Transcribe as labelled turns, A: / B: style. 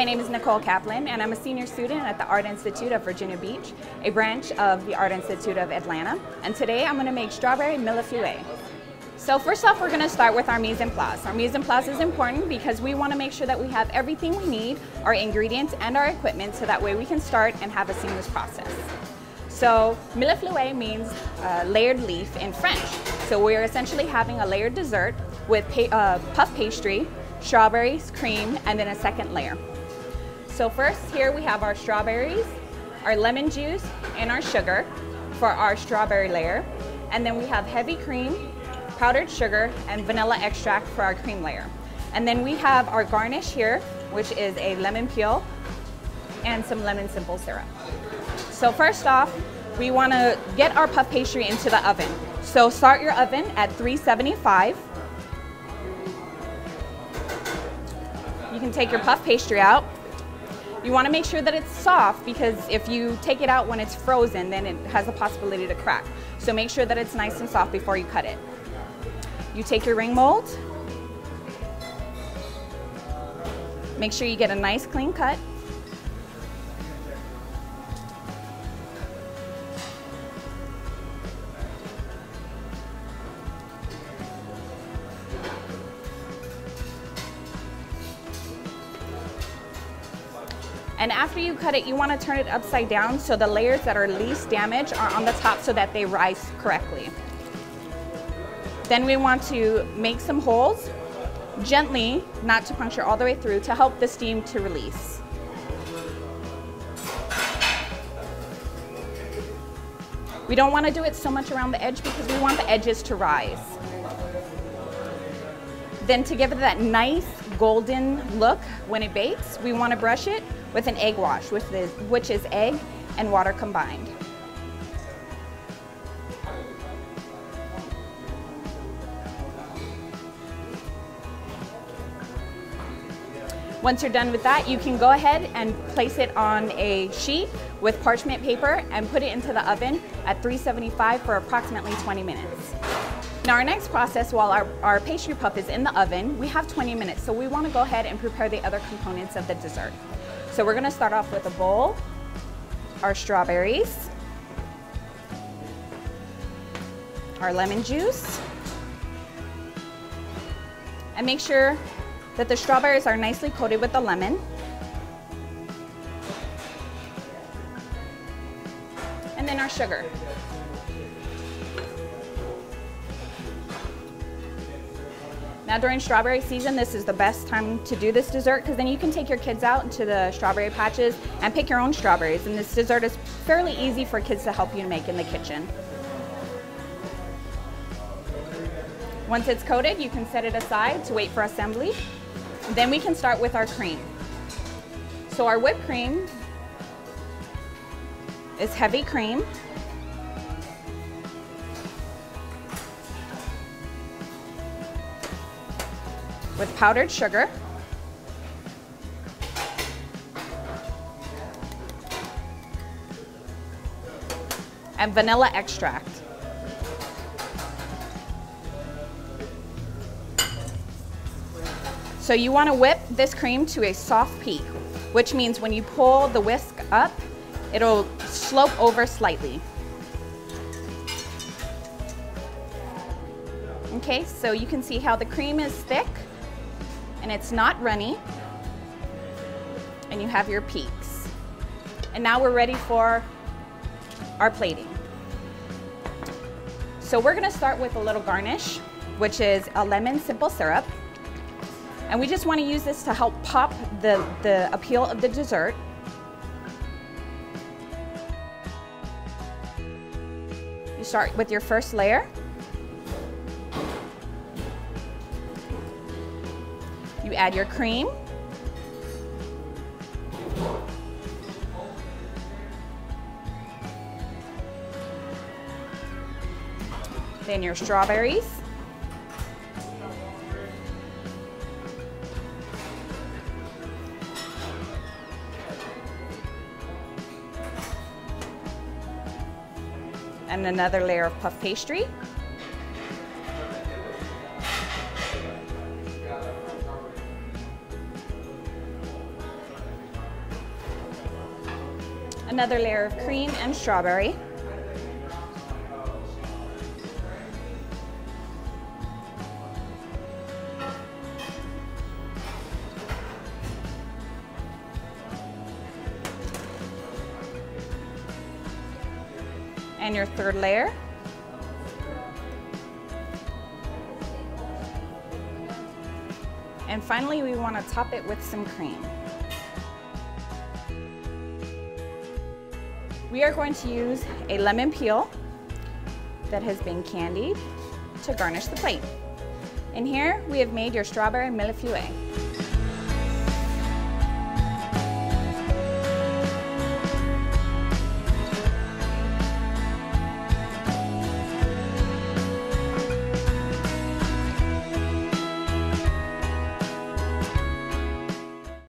A: My name is Nicole Kaplan, and I'm a senior student at the Art Institute of Virginia Beach, a branch of the Art Institute of Atlanta. And today I'm going to make strawberry mille feuille. So first off, we're going to start with our mise en place. Our mise en place is important because we want to make sure that we have everything we need, our ingredients and our equipment, so that way we can start and have a seamless process. So mille feuille means layered leaf in French. So we're essentially having a layered dessert with puff pastry, strawberries, cream, and then a second layer. So first, here we have our strawberries, our lemon juice, and our sugar for our strawberry layer. And then we have heavy cream, powdered sugar, and vanilla extract for our cream layer. And then we have our garnish here, which is a lemon peel and some lemon simple syrup. So first off, we want to get our puff pastry into the oven. So start your oven at 375. You can take your puff pastry out. You want to make sure that it's soft, because if you take it out when it's frozen, then it has a possibility to crack. So make sure that it's nice and soft before you cut it. You take your ring mold. Make sure you get a nice clean cut. And after you cut it, you want to turn it upside down so the layers that are least damaged are on the top so that they rise correctly. Then we want to make some holes, gently, not to puncture all the way through, to help the steam to release. We don't want to do it so much around the edge because we want the edges to rise. Then to give it that nice golden look when it bakes, we want to brush it with an egg wash, which is egg and water combined. Once you're done with that, you can go ahead and place it on a sheet with parchment paper and put it into the oven at 375 for approximately 20 minutes. Now our next process, while our pastry puff is in the oven, we have 20 minutes, so we want to go ahead and prepare the other components of the dessert. So we're going to start off with a bowl, our strawberries, our lemon juice, and make sure that the strawberries are nicely coated with the lemon. And then our sugar. Now during strawberry season, this is the best time to do this dessert, because then you can take your kids out into the strawberry patches and pick your own strawberries. And this dessert is fairly easy for kids to help you make in the kitchen. Once it's coated, you can set it aside to wait for assembly. Then we can start with our cream. So our whipped cream is heavy cream. With powdered sugar, and vanilla extract. So you want to whip this cream to a soft peak, which means when you pull the whisk up, it'll slope over slightly. Okay, so you can see how the cream is thick and it's not runny, and you have your peaks. And now we're ready for our plating. So we're gonna start with a little garnish, which is a lemon simple syrup. And we just wanna use this to help pop the appeal of the dessert. You start with your first layer. You add your cream. Then your strawberries. And another layer of puff pastry. Another layer of cream and strawberry. And your third layer. And finally, we want to top it with some cream. We are going to use a lemon peel that has been candied to garnish the plate. And here we have made your strawberry mille feuille.